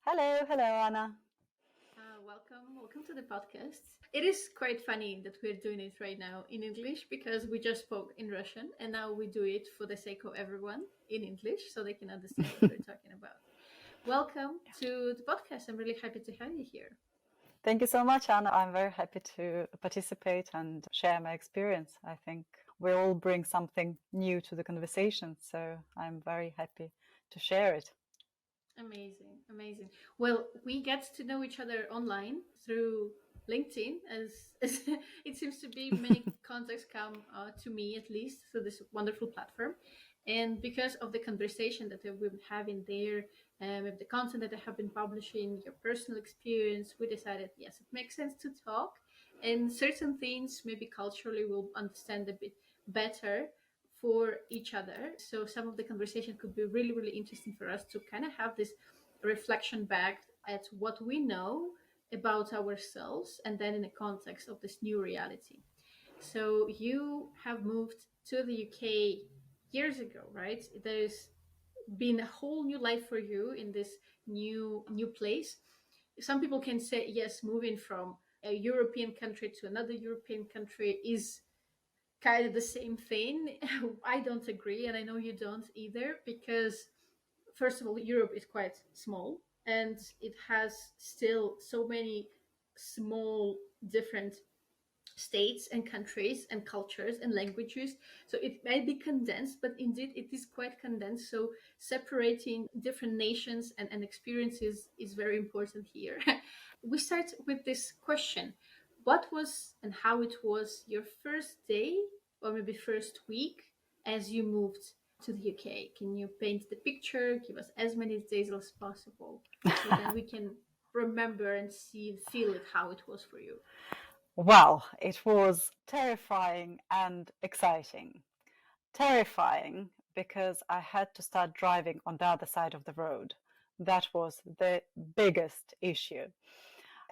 Hello, Anna. Welcome to the podcast. It is quite funny that we're doing it right now in English because we just spoke in Russian and now we do it for the sake of everyone in English so they can understand what we're talking about. Welcome to the podcast. I'm really happy to have you here. Thank you so much, Anna. I'm very happy to participate and share my experience. I think we all bring something new to the conversation, so I'm very happy to share it. Amazing. Well, we get to know each other online through LinkedIn, as it seems to be many contacts come to me at least through this wonderful platform. And because of the conversation that we've been having there, with the content that I have been publishing, your personal experience, we decided, yes, it makes sense to talk. And certain things, maybe culturally, we'll understand a bit better for each other. So some of the conversation could be really, really interesting for us to kind of have this reflection back at what we know about ourselves and then in the context of this new reality. So you have moved to the UK years ago, right? There's been a whole new life for you in this new place. Some people can say yes, moving from a European country to another European country is kind of the same thing. I don't agree, and I know you don't either, because first of all, Europe is quite small and it has still so many small different states and countries and cultures and languages. So it might be condensed, but indeed it is quite condensed. So separating different nations and experiences is very important here. We start with this question. What was and how it was your first day or maybe first week as you moved to the UK? Can you paint the picture? Give us as many details as possible so then we can remember and see and feel it how it was for you. Well, it was terrifying and exciting. Terrifying because I had to start driving on the other side of the road. That was the biggest issue.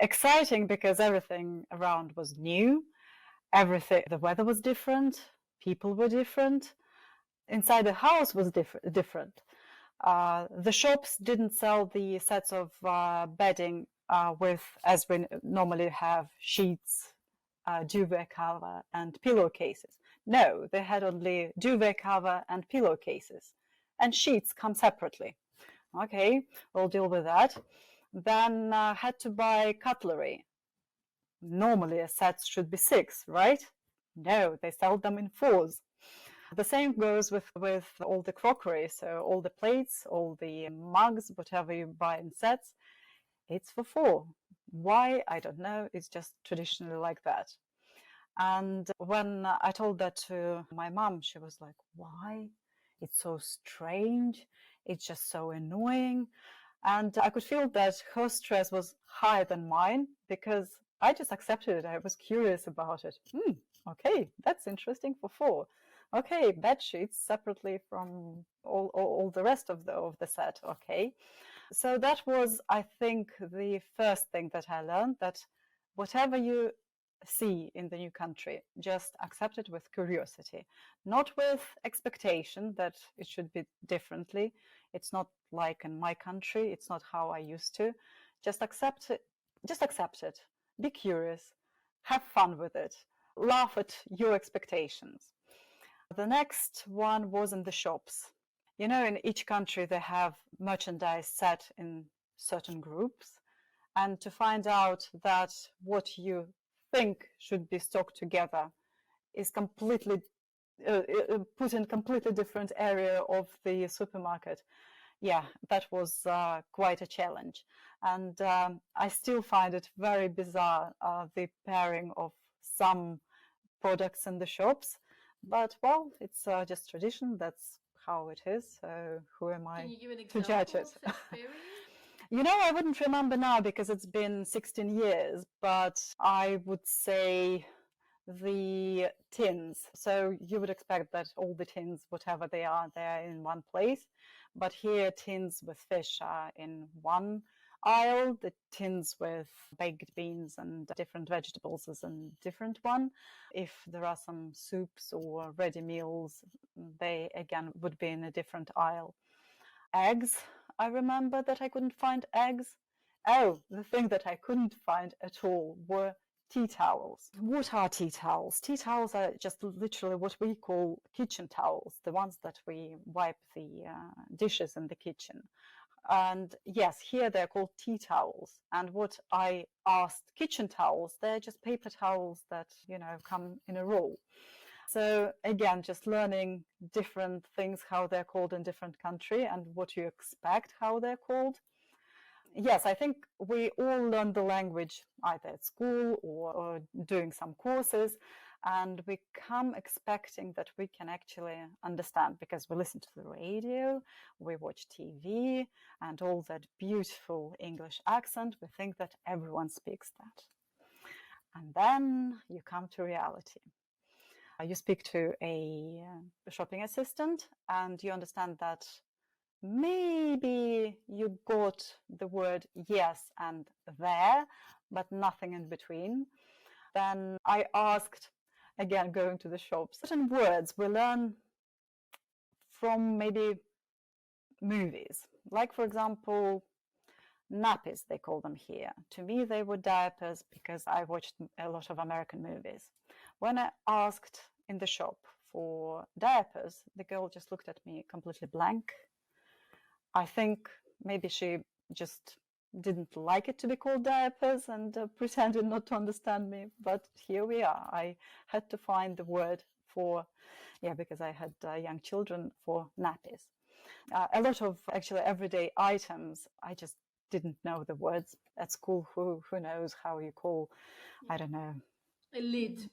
Exciting because everything around was new. Everything, the weather was different, people were different, inside the house was different. The shops didn't sell the sets of bedding with, as we normally have, sheets, duvet cover, and pillowcases. No, they had only duvet cover and pillowcases, and sheets come separately. Okay, we'll deal with that. Then had to buy cutlery. Normally, a set should be six, right? No, they sell them in fours. The same goes with all the crockery, so all the plates, all the mugs, whatever you buy in sets, it's for four. Why? I don't know. It's just traditionally like that. And when I told that to my mom, she was like, why? It's so strange. It's just so annoying. And I could feel that her stress was higher than mine because I just accepted it. I was curious about it. Okay, that's interesting for four. Okay, bed sheets separately from all the rest of the set. Okay. So that was, I think, the first thing that I learned, that whatever you see in the new country, just accept it with curiosity, not with expectation that it should be differently. It's not like in my country, it's not how I used to. Just accept it, just accept it. Be curious, have fun with it, laugh at your expectations. The next one was in the shops. You know, in each country they have merchandise set in certain groups, and to find out that what you think should be stocked together is completely put in completely different area of the supermarket. Yeah, that was quite a challenge, and I still find it very bizarre, the pairing of some products in the shops. But well, it's just tradition. That's how it is. So who am Can I you give an to judge example it? of such pairing? You know, I wouldn't remember now because it's been 16 years, but I would say the tins. So you would expect that all the tins, whatever they are, they're in one place. But here, tins with fish are in one aisle. The tins with baked beans and different vegetables is in different one. If there are some soups or ready meals, they again would be in a different aisle. Eggs I remember that I couldn't find eggs. Oh, the thing that I couldn't find at all were tea towels. What are tea towels? Tea towels are just literally what we call kitchen towels, the ones that we wipe the dishes in the kitchen. And yes, here they're called tea towels. And what I asked kitchen towels, they're just paper towels that, come in a roll. So again, just learning different things, how they're called in different country and what you expect how they're called. Yes, I think we all learn the language either at school or doing some courses, and we come expecting that we can actually understand because we listen to the radio, we watch TV, and all that beautiful English accent. We think that everyone speaks that. And then you come to reality. You speak to a shopping assistant and you understand that maybe you got the word yes and there, but nothing in between. Then I asked, again, going to the shops, certain words we learn from maybe movies. Like, for example, nappies, they call them here. To me, they were diapers because I watched a lot of American movies. When I asked in the shop for diapers, the girl just looked at me completely blank. I think maybe she just didn't like it to be called diapers and pretended not to understand me. But here we are. I had to find the word for, because I had young children, for nappies. A lot of actually everyday items, I just didn't know the words at school. Who knows how you call, I don't know. A lid.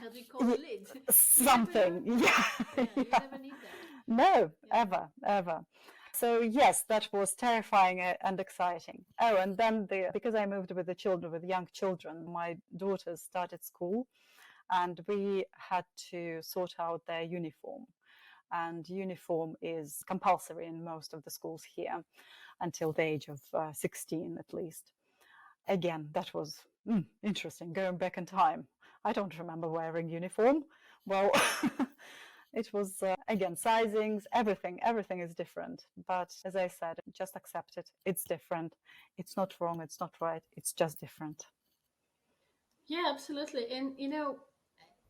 How do you call a lid? Something. Yeah, you never need that. No, ever. So yes, that was terrifying and exciting. Oh, and then because I moved with the children, with young children, my daughters started school, and we had to sort out their uniform. And uniform is compulsory in most of the schools here until the age of 16 at least. Again, that was interesting, going back in time. I don't remember wearing uniform. Well, it was, again, sizings, everything is different. But as I said, just accept it. It's different. It's not wrong. It's not right. It's just different. Yeah, absolutely. And,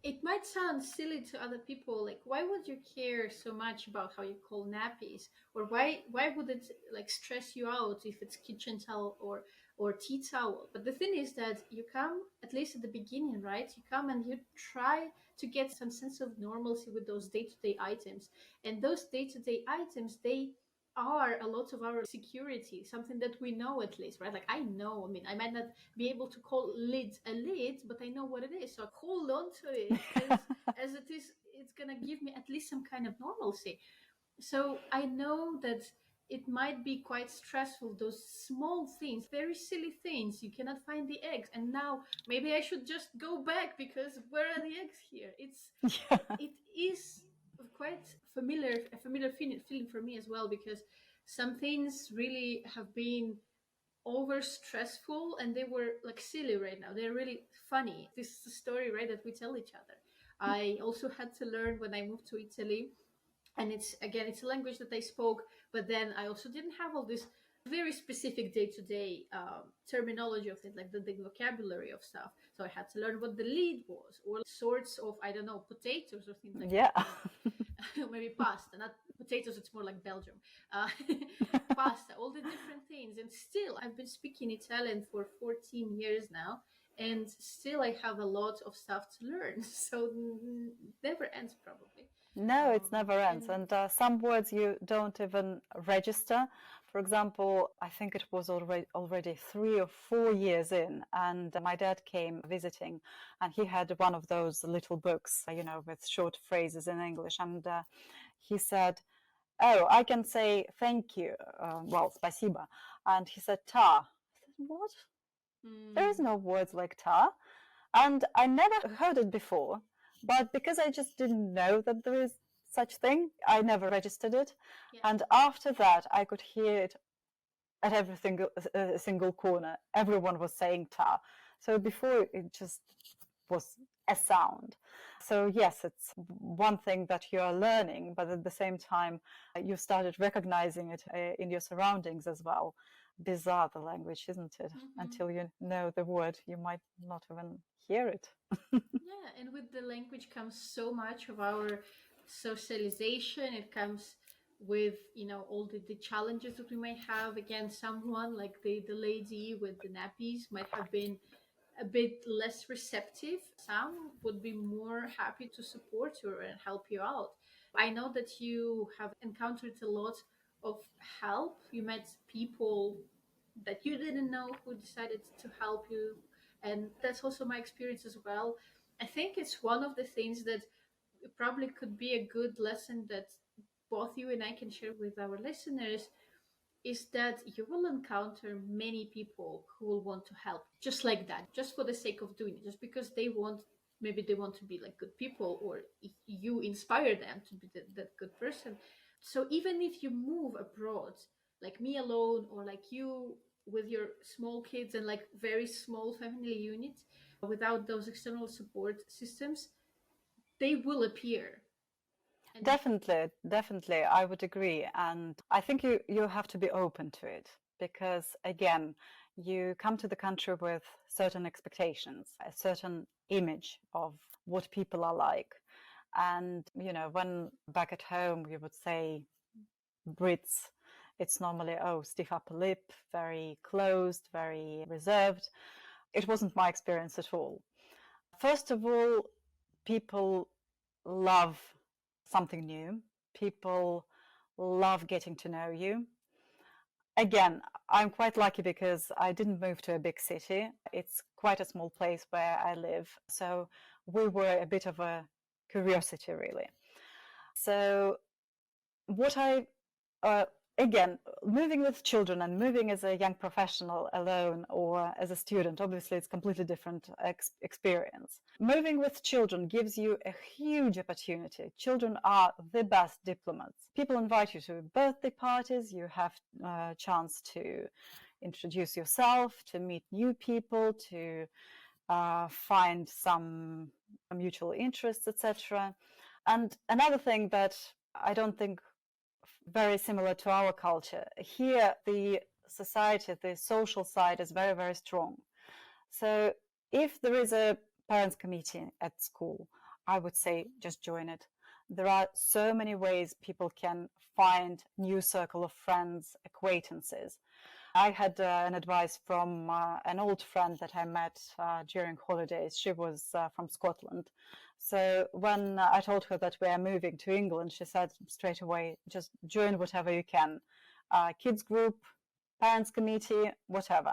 it might sound silly to other people, like why would you care so much about how you call nappies, or why would it like stress you out if it's kitchen towel or tea towel? But the thing is that you come, at least at the beginning, right, you come and you try to get some sense of normalcy with those day-to-day items, and those day-to-day items, they are a lot of our security, something that we know, at least, right? Like I know, I mean, I might not be able to call lid a lid, but I know what it is, so I hold on to it as it is. It's gonna give me at least some kind of normalcy. So I know that it might be quite stressful, those small things, very silly things. You cannot find the eggs, and now maybe I should just go back because where are the eggs here? It is quite a familiar feeling for me as well, because some things really have been over stressful and they were like silly. Right now they're really funny. This is the story, right, that we tell each other. I also had to learn when I moved to Italy, and it's a language that I spoke, but then I also didn't have all this very specific day-to-day terminology of things, like the vocabulary of stuff. So I had to learn what the lead was, or sorts of, I don't know, potatoes or things like that. Maybe pasta, not potatoes, it's more like Belgium. Pasta, all the different things. And still, I've been speaking Italian for 14 years now, and still I have a lot of stuff to learn. So never ends, probably. No, it never ends. And some words you don't even register. For example, I think it was already 3 or 4 years in, and my dad came visiting, and he had one of those little books, with short phrases in English. And he said, "Oh, I can say thank you, well, спасибо." And he said, "ta." I said, "What? There is no words like ta." And I never heard it before. But because I just didn't know that there is such thing, I never registered it. Yeah. And after that, I could hear it at every single corner. Everyone was saying ta. So before it just was a sound. So yes, it's one thing that you are learning, but at the same time, you started recognizing it in your surroundings as well. Bizarre, the language, isn't it? Until you know the word, you might not even hear it. Yeah, and with the language comes so much of our socialization. It comes with, all the challenges that we might have. Again, someone like the lady with the nappies might have been a bit less receptive. Some would be more happy to support you and help you out. I know that you have encountered a lot of help. You met people that you didn't know who decided to help you. And that's also my experience as well. I think it's one of the things that probably could be a good lesson that both you and I can share with our listeners, is that you will encounter many people who will want to help just like that, just for the sake of doing it, just because maybe they want to be like good people, or you inspire them to be that good person. So even if you move abroad, like me alone, or like you with your small kids and like very small family unit, without those external support systems, they will appear. And Definitely, definitely, I would agree. And I think you have to be open to it because, again, you come to the country with certain expectations, a certain image of what people are like. And, when back at home you would say Brits, it's normally, oh, stiff upper lip, very closed, very reserved. It wasn't my experience at all. First of all, people love something new. People love getting to know you. Again, I'm quite lucky because I didn't move to a big city. It's quite a small place where I live. So we were a bit of a curiosity, really. So what I again, moving with children and moving as a young professional alone or as a student, obviously it's completely different experience. Moving with children gives you a huge opportunity. Children are the best diplomats. People invite you to birthday parties. You have a chance to introduce yourself, to meet new people, to find some mutual interests, etc. And another thing that I don't think very similar to our culture. Here, the society, the social side is very, very strong. So if there is a parents' committee at school, I would say just join it. There are so many ways people can find new circle of friends, acquaintances. I had an advice from an old friend that I met during holidays. She was from Scotland. So when I told her that we are moving to England, she said straight away, just join whatever you can. Kids group, parents committee, whatever.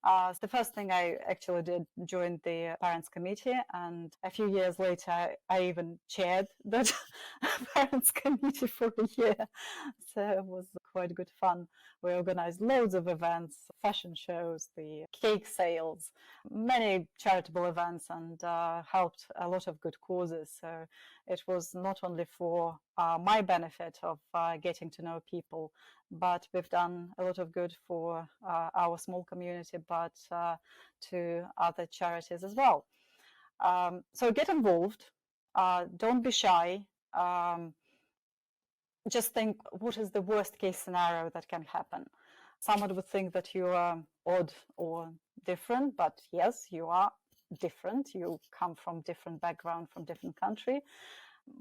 The first thing I actually did joined the parents committee, and a few years later I even chaired that parents committee for a year. So it was quite good fun. We organized loads of events, fashion shows, the cake sales, many charitable events, and helped a lot of good causes. So it was not only for my benefit of getting to know people, but we've done a lot of good for our small community, but to other charities as well. So get involved. Don't be shy. Just think, what is the worst case scenario that can happen? Someone would think that you are odd or different, but yes, you are different. You come from different background, from different country.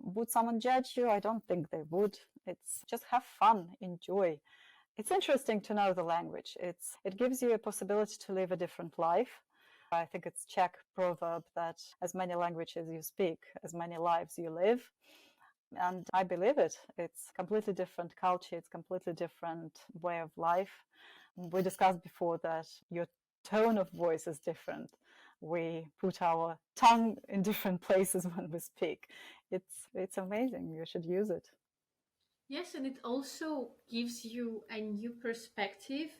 Would someone judge you? I don't think they would. It's just have fun, enjoy. It's interesting to know the language. It gives you a possibility to live a different life. I think it's Czech proverb that as many languages you speak, as many lives you live. And I believe it. It's completely different culture. It's completely different way of life. We discussed before that your tone of voice is different. We put our tongue in different places when we speak. It's amazing. You should use it. yes, and it also gives you a new perspective,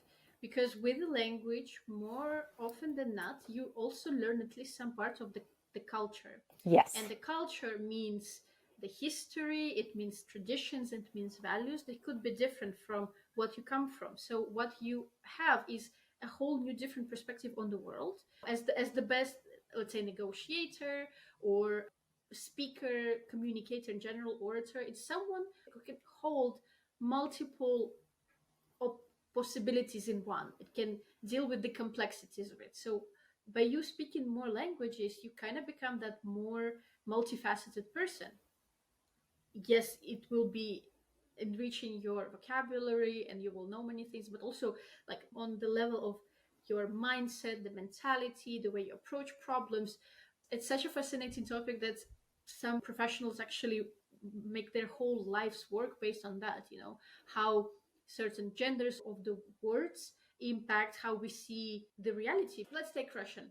because with the language, more often than not, you also learn at least some part of the culture. And Yes. the culture means the history, it means traditions, it means values that could be different from what you come from. So what you have is a whole new different perspective on the world. As the best let's say, negotiator or speaker, communicator, in general, orator. It's someone who can hold multiple possibilities in one. It can deal with the complexities of it. So by you speaking more languages, you kind of become that more multifaceted person. Yes, it will be enriching your vocabulary and you will know many things, but also like on the level of your mindset, the mentality, the way you approach problems. It's such a fascinating topic that some professionals actually make their whole life's work based on that, how certain genders of the words impact how we see the reality. Let's take Russian.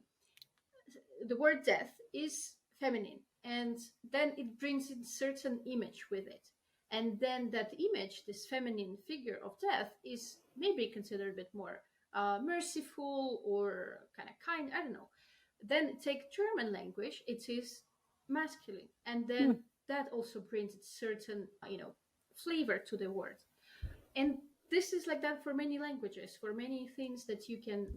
The word death is feminine, and then it brings in certain image with it, and then that image, this feminine figure of death, is maybe considered a bit more merciful or kind of kind, I don't know. Then take German language, it is masculine, and then that also brings certain flavor to the word. And this is like that for many languages, for many things that you can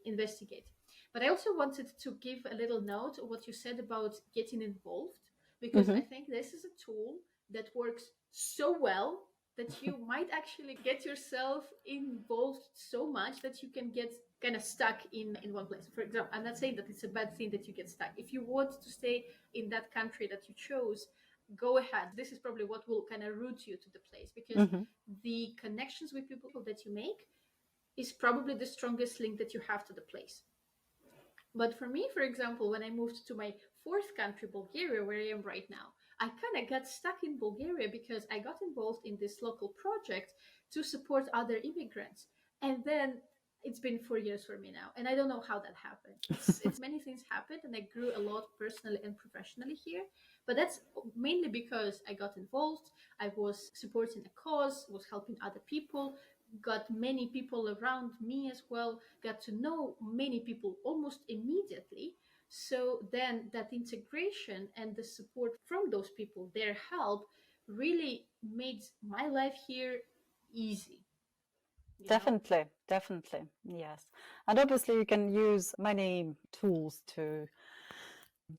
investigate. But I also wanted to give a little note of what you said about getting involved, because I think this is a tool that works so well that you might actually get yourself involved so much that you can get kind of stuck in one place. For example, I'm not saying that it's a bad thing that you get stuck. If you want to stay in that country that you chose, go ahead. This is probably what will kind of root you to the place, because the connections with people that you make is probably the strongest link that you have to the place. But for me, for example, when I moved to my fourth country, Bulgaria, where I am right now, I kind of got stuck in Bulgaria because I got involved in this local project to support other immigrants. And then it's been 4 years for me now, and I don't know how that happened. It's many things happened, and I grew a lot personally and professionally here. But that's mainly because I got involved. I was supporting a cause, was helping other people, got many people around me as well, got to know many people almost immediately. So then that integration and the support from those people, their help, really made my life here easy. Definitely, definitely, yes. And obviously, you can use many tools to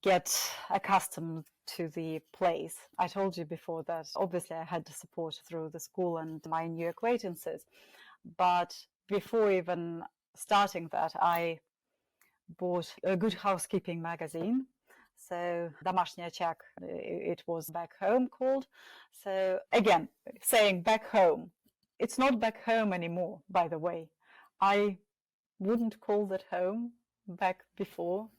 get accustomed to the place. I told you before that obviously I had the support through the school and my new acquaintances. But before even starting that, I bought a Good Housekeeping magazine. So Домашний очаг, it was back home called. So again, saying back home, it's not back home anymore, by the way. I wouldn't call that home back before.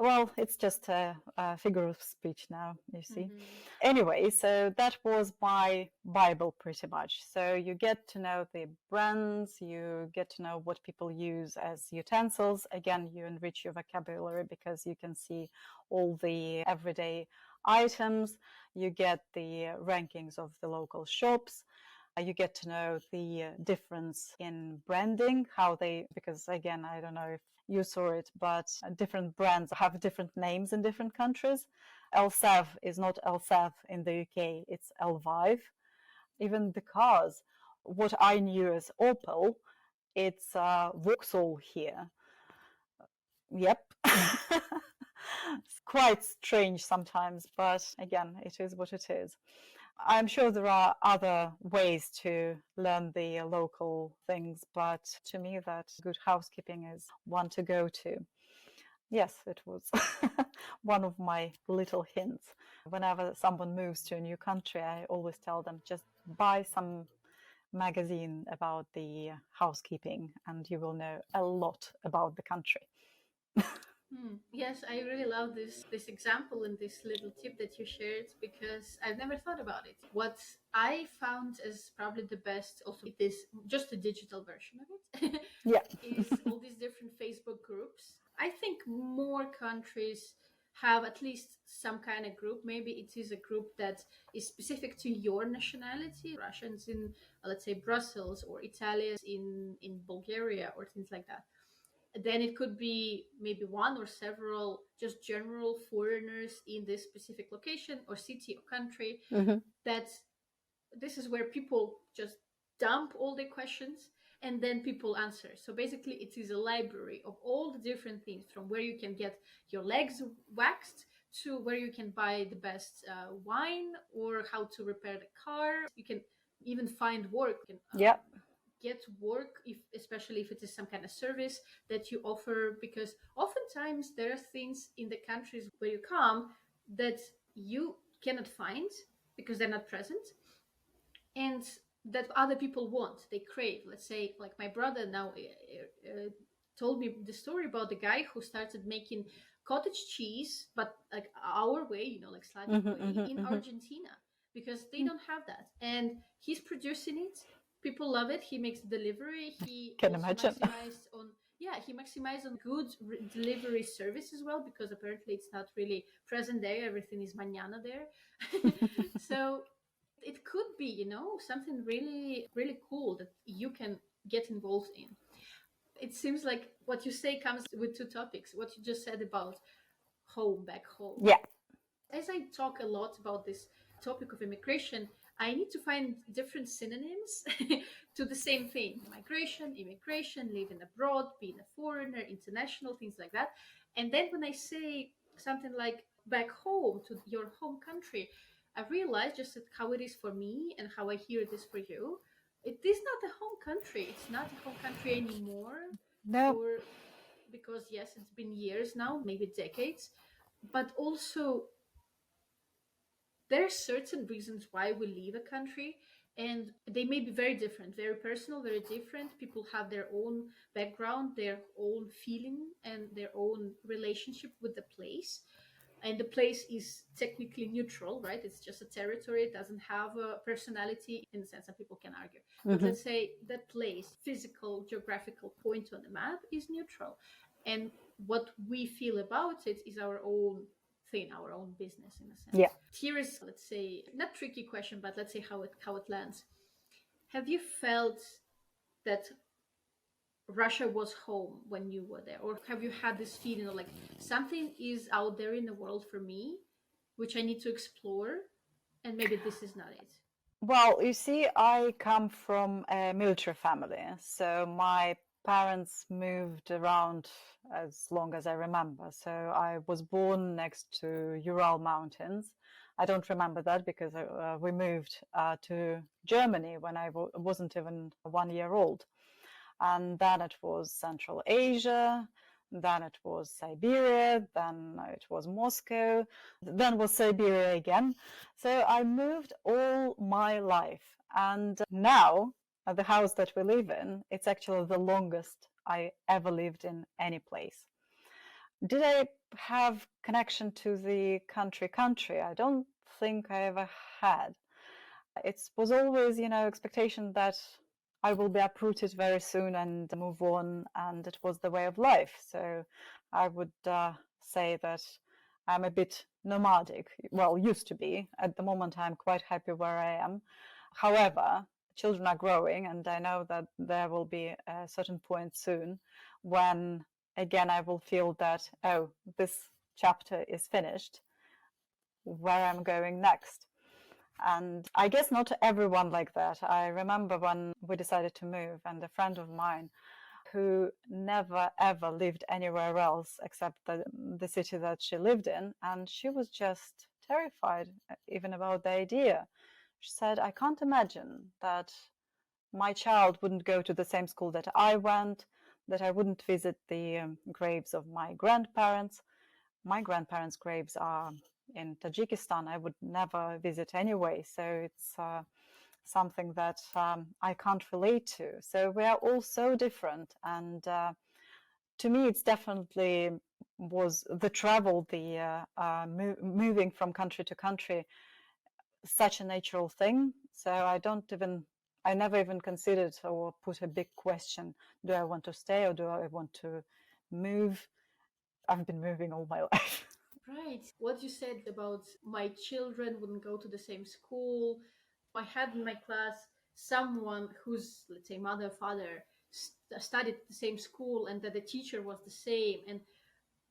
Well, it's just a figure of speech now, you see. Anyway, so that was my Bible pretty much. So you get to know the brands, you get to know what people use as utensils. Again, you enrich your vocabulary because you can see all the everyday items. You get the rankings of the local shops. You get to know the difference in branding, how they, because again, I don't know if you saw it, but different brands have different names in different countries. Elsav is not Elsav in the UK, it's Elvive. Even the cars, what I knew as Opel, it's Vauxhall here. Yep. It's quite strange sometimes, but again, it is what it is. I'm sure there are other ways to learn the local things, but to me, that Good Housekeeping is one to go to. Yes, it was one of my little hints. Whenever someone moves to a new country, I always tell them just buy some magazine about the housekeeping and you will know a lot about the country. Yes, I really love this example and this little tip that you shared, because I've never thought about it. What I found as probably the best, also it is just a digital version of it, Yeah. is all these different Facebook groups. I think more countries have at least some kind of group. Maybe it is a group that is specific to your nationality. Russians in, let's say, Brussels, or Italians in Bulgaria, or things like that. Then it could be maybe one or several just general foreigners in this specific location or city or country. That this is where people just dump all their questions, and then people answer. So basically it is a library of all the different things, from where you can get your legs waxed to where you can buy the best wine, or how to repair the car. You can even find work. You can Yep. get work, if especially if it is some kind of service that you offer, because oftentimes there are things in the countries where you come that you cannot find because they're not present, and that other people want, they crave. Let's say, like my brother now told me the story about the guy who started making cottage cheese, but like our way, like Slavic way, in Argentina, because they don't have that, and he's producing it. People love it. He makes delivery. He Can also imagine. maximized on, yeah, he maximized on good delivery service as well, because apparently it's not really present there. Everything is mañana there. So it could be, something really, really cool that you can get involved in. It seems like what you say comes with two topics. What you just said about home, back home. Yeah. As I talk a lot about this topic of immigration, I need to find different synonyms to the same thing: migration, immigration, living abroad, being a foreigner, international, things like that. And then when I say something like back home, to your home country, I realize just how it is for me and how I hear this for you. It is not a home country. It's not a home country anymore. No. For Because yes, it's been years now, maybe decades, but also there are certain reasons why we leave a country, and they may be very different, very personal, very different. People have their own background, their own feeling, and their own relationship with the place. And the place is technically neutral, right? It's just a territory. It doesn't have a personality, in the sense that people can argue. But let's say that place, physical, geographical point on the map, is neutral. And what we feel about it is our own thing, our own business, in a sense. Yeah. Here is, let's say, not tricky question, but let's say how it lands. Have you felt that Russia was home when you were there? Or have you had this feeling of like, something is out there in the world for me, which I need to explore, and maybe this is not it? Well, you see, I come from a military family, so my parents moved around as long as I remember. So I was born next to Ural Mountains. I don't remember that because we moved to Germany when I wasn't even 1 year old. And then it was Central Asia, then it was Siberia, then it was Moscow, then was Siberia again. So I moved all my life. And now the house that we live in, it's actually the longest I ever lived in any place. Did I have connection to the country? I don't think I ever had. It was always, expectation that I will be uprooted very soon and move on, and it was the way of life. So I would say that I'm a bit nomadic. Well, used to be. At the moment, I'm quite happy where I am. However, children are growing, and I know that there will be a certain point soon when, again, I will feel that, oh, this chapter is finished, where I'm going next. And I guess not everyone like that. I remember when we decided to move, and a friend of mine who never ever lived anywhere else except the city that she lived in, and she was just terrified even about the idea. She said, I can't imagine that my child wouldn't go to the same school that I went, that I wouldn't visit the graves of my grandparents. My grandparents' graves are in Tajikistan. I would never visit anyway. So it's something that I can't relate to. So we are all so different. And to me, it's definitely was the travel, the moving from country to country, such a natural thing. So I never even considered or put a big question, do I want to stay or do I want to move? I've been moving all my life. Right. What you said about my children wouldn't go to the same school. I had in my class someone whose, let's say, mother, father studied the same school, and that the teacher was the same. And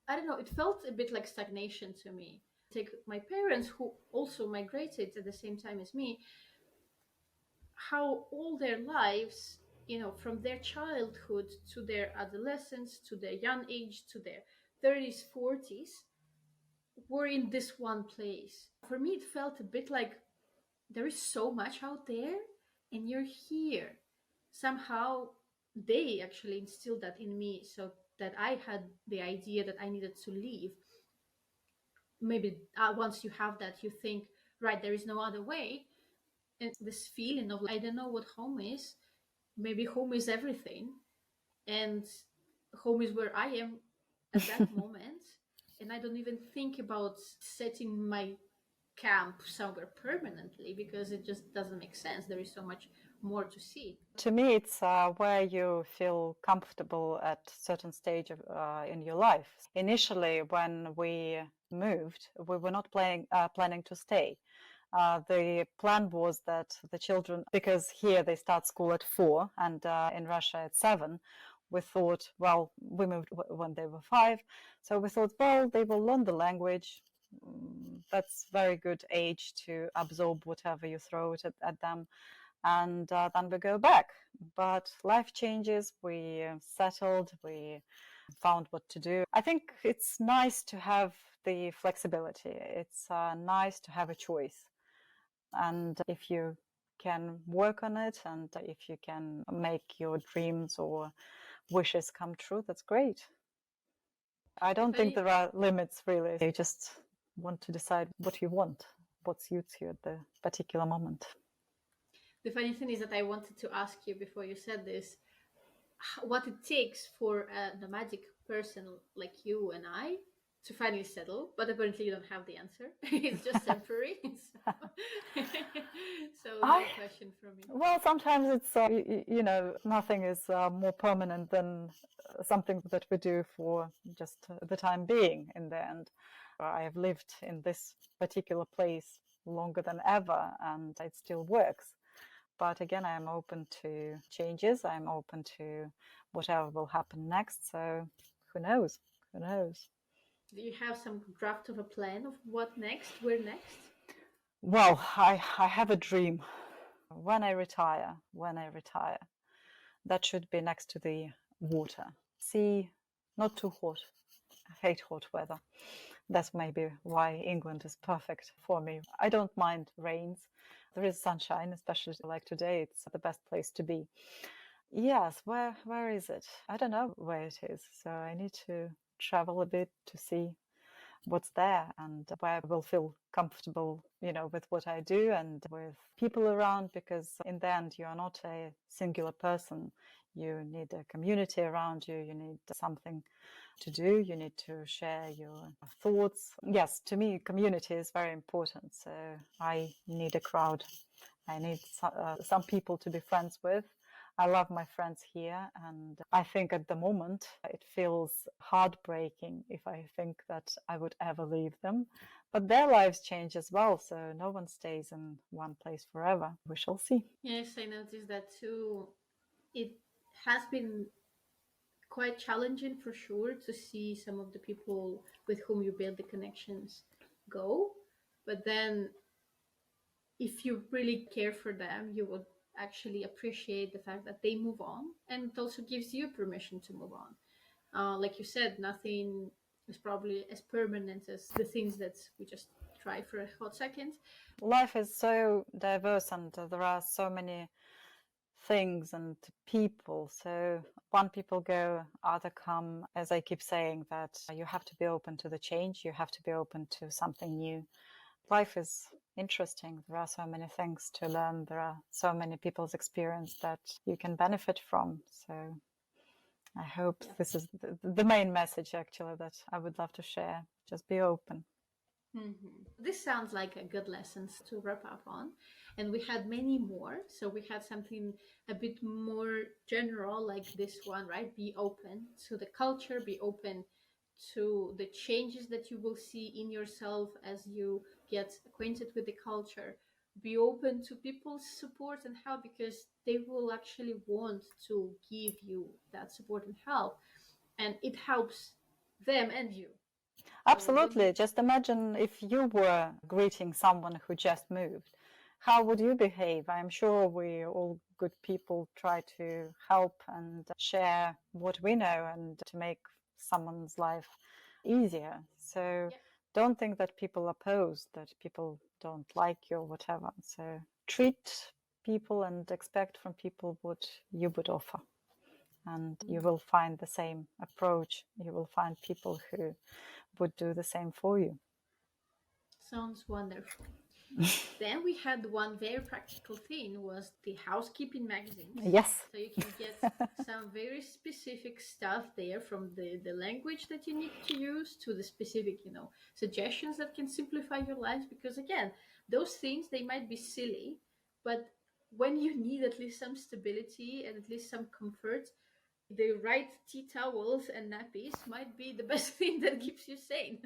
I don't know, it felt a bit like stagnation to me. Take my parents, who also migrated at the same time as me, how all their lives from their childhood to their adolescence to their young age to their 30s, 40s, were in this one place. For me, it felt a bit like there is so much out there and you're here. Somehow they actually instilled that in me, so that I had the idea that I needed to leave. Maybe once you have that, you think, right, there is no other way. And this feeling of, I don't know what home is. Maybe home is everything. And home is where I am at that moment. And I don't even think about setting my camp somewhere permanently because it just doesn't make sense. There is so much more to see. To me, it's where you feel comfortable at certain stage in your life. Initially, when we moved, we were not planning to stay. The plan was that the children, because here they start school at 4 and in Russia at 7, we thought, well, we moved when they were 5. So we thought, well, they will learn the language. That's very good age to absorb whatever you throw it at them. And then we go back. But life changes, we settled, we found what to do. I think it's nice to have the flexibility. It's nice to have a choice. And if you can work on it and if you can make your dreams or wishes come true, that's great. I don't think there are limits, really. You just want to decide what you want, what suits you at the particular moment. The funny thing is that I wanted to ask you before you said this, what it takes for a nomadic person like you and I to finally settle, but apparently you don't have the answer. It's just temporary. So no question from me. Well, sometimes it's, nothing is more permanent than something that we do for just the time being in the end. I have lived in this particular place longer than ever and it still works. But again, I am open to changes. I'm open to whatever will happen next. So who knows? Who knows? Do you have some draft of a plan of what next? Where next? Well, I have a dream. When I retire, that should be next to the water. Sea, not too hot. I hate hot weather. That's maybe why England is perfect for me. I don't mind rains. There is sunshine, especially like today. It's the best place to be. Yes, where is it? I don't know where it is. So I need to travel a bit to see what's there and where I will feel comfortable, with what I do and with people around, because in the end, you are not a singular person. You need a community around you. You need something to do. You need to share your thoughts. Yes, to me, community is very important. So I need a crowd. I need some people to be friends with. I love my friends here, and I think at the moment it feels heartbreaking if I think that I would ever leave them. But their lives change as well, so no one stays in one place forever. We shall see. Yes, I noticed that too. It has been quite challenging for sure to see some of the people with whom you build the connections go. But then if you really care for them, you would actually appreciate the fact that they move on, and it also gives you permission to move on. Like you said, nothing is probably as permanent as the things that we just try for a hot second. Life is so diverse and there are so many things and people. So one people go, other come. As I keep saying, that you have to be open to the change. You have to be open to something new. Life is interesting. There are so many things to learn. There are so many people's experience that you can benefit from. So I hope this is the main message, actually, that I would love to share. Just be open. Mm-hmm. This sounds like a good lesson to wrap up on. And we had many more. So we had something a bit more general like this one, right? Be open to the culture, be open to the changes that you will see in yourself as you get acquainted with the culture. Be open to people's support and help because they will actually want to give you that support and help. And it helps them and you. Absolutely. Just imagine if you were greeting someone who just moved. How would you behave? I'm sure we all good people try to help and share what we know and to make someone's life easier. So Yeah. don't think that people oppose, that people don't like you or whatever. So treat people and expect from people what you would offer. And you will find the same approach. You will find people who would do the same for you. Sounds wonderful. Then we had one very practical thing was the housekeeping magazines. Yes. So you can get some very specific stuff there from the language that you need to use to the specific, suggestions that can simplify your life. Because again, those things, they might be silly, but when you need at least some stability and at least some comfort, the right tea towels and nappies might be the best thing that keeps you sane.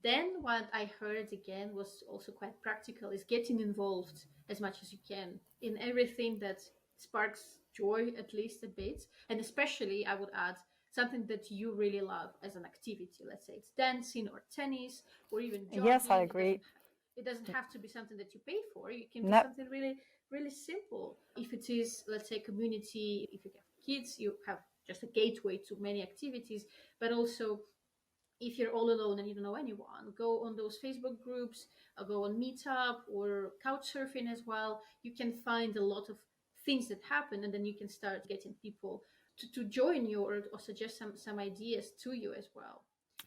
Then what I heard again was also quite practical is getting involved as much as you can in everything that sparks joy at least a bit. And especially I would add something that you really love as an activity. Let's say it's dancing or tennis or even Yes, I jogging. agree. It doesn't have to be something that you pay for. It can be No. something really, really simple. If it is, let's say, community, if you have kids, you have just a gateway to many activities, but also if you're all alone and you don't know anyone, go on those Facebook groups, go on Meetup or Couchsurfing as well. You can find a lot of things that happen, and then you can start getting people to join you or suggest some ideas to you as well.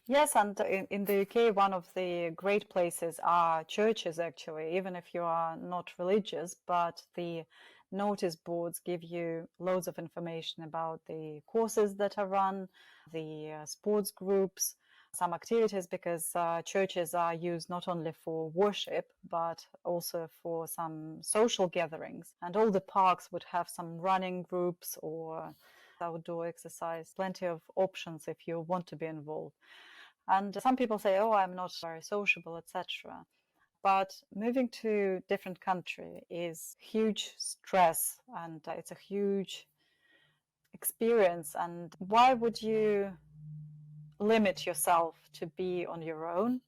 Yes, and in the UK, one of the great places are churches, actually, even if you are not religious, but the notice boards give you loads of information about the courses that are run, the sports groups, some activities, because churches are used not only for worship, but also for some social gatherings. And all the parks would have some running groups or outdoor exercise, plenty of options if you want to be involved. And some people say, oh, I'm not very sociable, etc. But moving to different country is huge stress and it's a huge experience. And why would you limit yourself to be on your own?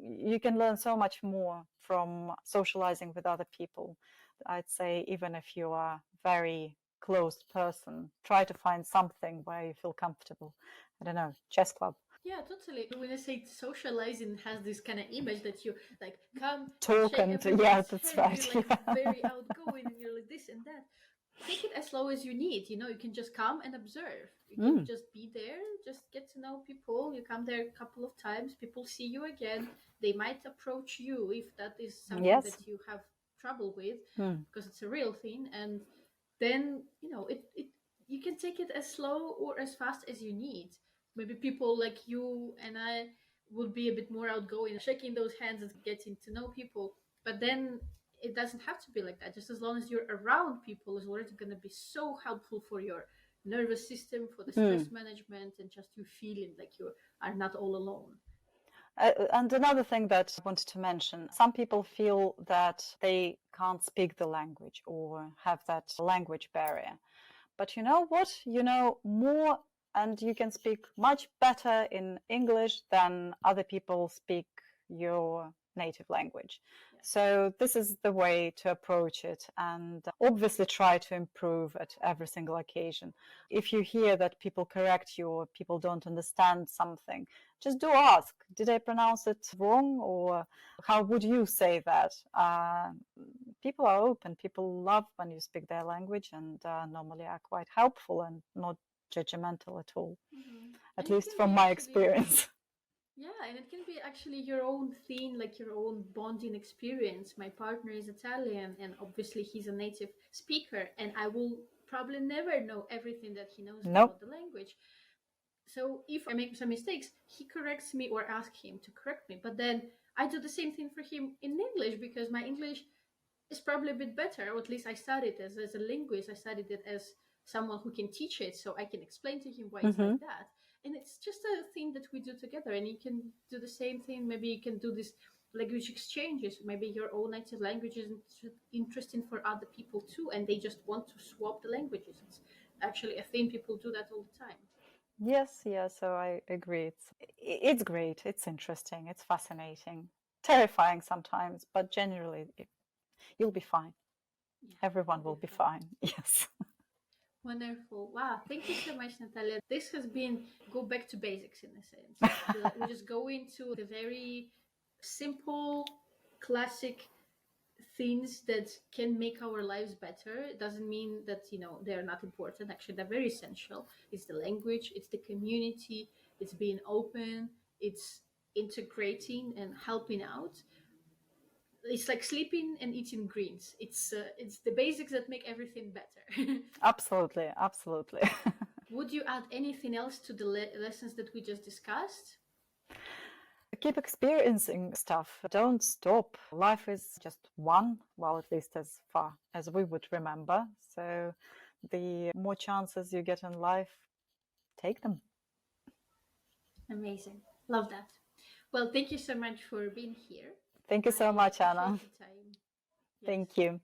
You can learn so much more from socializing with other people. I'd say even if you are a very closed person, try to find something where you feel comfortable. I don't know, chess club. Yeah, totally. When I say socializing has this kind of image that you like come and Talk shake and yeah, everyone's that's hand, you're right. like Yeah. very outgoing and you're like this and that. Take it as slow as you need. You can just come and observe. You can Mm, just be there, just get to know people. You come there a couple of times, people see you again. They might approach you if that is something yes. that you have trouble with, Mm. because it's a real thing. And then, it you can take it as slow or as fast as you need. Maybe people like you and I would be a bit more outgoing, shaking those hands and getting to know people. But then it doesn't have to be like that. Just as long as you're around people is already going to be so helpful for your nervous system, for the Mm. stress management, and just you feeling like you are not all alone. And another thing that I wanted to mention, some people feel that they can't speak the language or have that language barrier. But you know what? You know more and you can speak much better in English than other people speak your native language. Yeah. So this is the way to approach it and obviously try to improve at every single occasion. If you hear that people correct you or people don't understand something, just do ask, did I pronounce it wrong or how would you say that? People are open, people love when you speak their language and normally are quite helpful and not judgmental at all, And at it least can be from my actually experience. Yeah, and it can be actually your own thing, like your own bonding experience. My partner is Italian, and obviously he's a native speaker, and I will probably never know everything that he knows Nope. about the language. So if I make some mistakes, he corrects me or ask him to correct me. But then I do the same thing for him in English because my English is probably a bit better, or at least I studied it as a linguist. I studied it as someone who can teach it, so I can explain to him why it's Mm-hmm. like that. And it's just a thing that we do together, and you can do the same thing. Maybe you can do this language exchanges. Maybe your own native language is interesting for other people too, and they just want to swap the languages. It's actually a thing. People do that all the time. Yes, yeah, so I agree. It's great, it's interesting, it's fascinating, terrifying sometimes, but generally you'll be fine. Yeah, Everyone we'll will be be fine. fine. Yes. Wonderful. Wow. Thank you so much, Natalia. This has been go back to basics in a sense. We just go into the very simple, classic things that can make our lives better. It doesn't mean that, they're not important. Actually, they're very essential. It's the language, it's the community, it's being open, it's integrating and helping out. It's like sleeping and eating greens. It's the basics that make everything better. Absolutely. Absolutely. Would you add anything else to the lessons that we just discussed? Keep experiencing stuff. Don't stop. Life is just one, well, at least as far as we would remember. So the more chances you get in life, take them. Amazing. Love that. Well, thank you so much for being here. Thank you so I much, Anna. appreciate the time. Yes. Thank you.